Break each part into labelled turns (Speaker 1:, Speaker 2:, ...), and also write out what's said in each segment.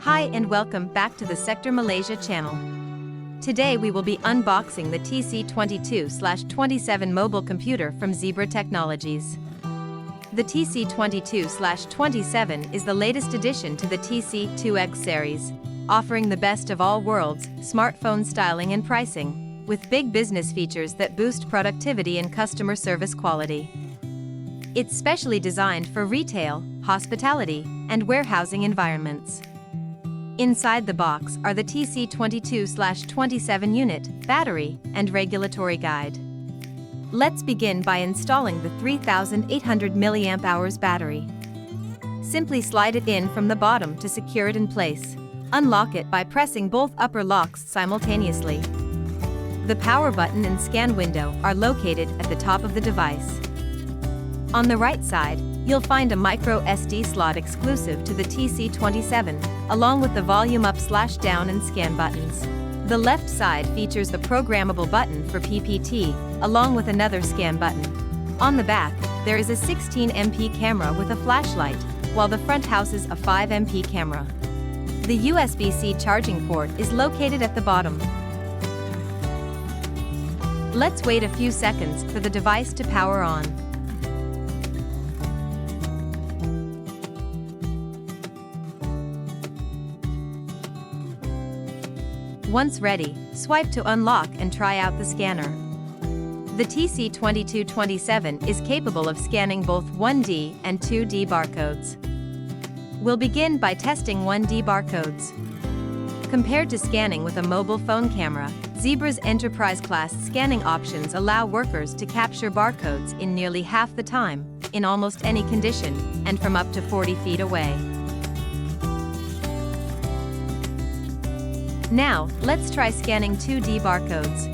Speaker 1: Hi and welcome back to the Sektor Malaysia channel. Today we will be unboxing the TC22/27 mobile computer from Zebra Technologies. The TC22/27 is the latest addition to the TC2x Series, offering the best of all worlds, smartphone styling and pricing, with big business features that boost productivity and customer service quality. It's specially designed for retail, hospitality, and warehousing environments. Inside the box are the TC22/27 unit, battery, and regulatory guide. Let's begin by installing the 3800 mAh battery. Simply slide it in from the bottom to secure it in place. Unlock it by pressing both upper locks simultaneously. The power button and scan window are located at the top of the device. On the right side, you'll find a micro SD slot exclusive to the TC27, along with the volume up/down and scan buttons. The left side features the programmable button for PPT, along with another scan button. On the back, there is a 16 MP camera with a flashlight, while the front houses a 5 MP camera. The USB-C charging port is located at the bottom. Let's wait a few seconds for the device to power on. Once ready, swipe to unlock and try out the scanner. The TC2227 is capable of scanning both 1D and 2D barcodes. We'll begin by testing 1D barcodes. Compared to scanning with a mobile phone camera, Zebra's enterprise-class scanning options allow workers to capture barcodes in nearly half the time, in almost any condition, and from up to 40 feet away. Now, let's try scanning 2D barcodes.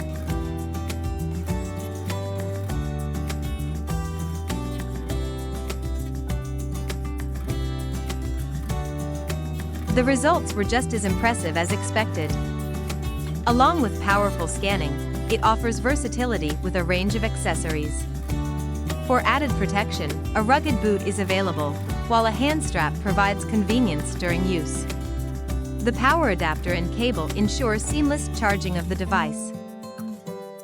Speaker 1: The results were just as impressive as expected. Along with powerful scanning, it offers versatility with a range of accessories. For added protection, a rugged boot is available, while a hand strap provides convenience during use. The power adapter and cable ensure seamless charging of the device.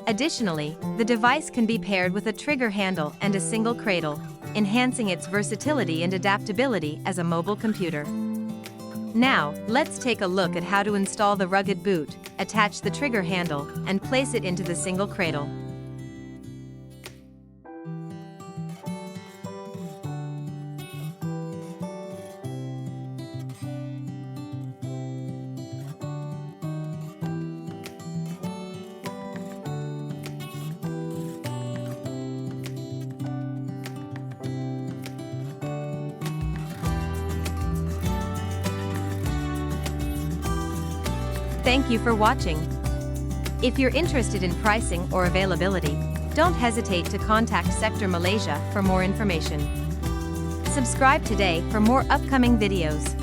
Speaker 1: Additionally, the device can be paired with a trigger handle and a single cradle, enhancing its versatility and adaptability as a mobile computer. Now, let's take a look at how to install the rugged boot, attach the trigger handle, and place it into the single cradle. Thank you for watching. If you're interested in pricing or availability, don't hesitate to contact Sektor Malaysia for more information. Subscribe today for more upcoming videos.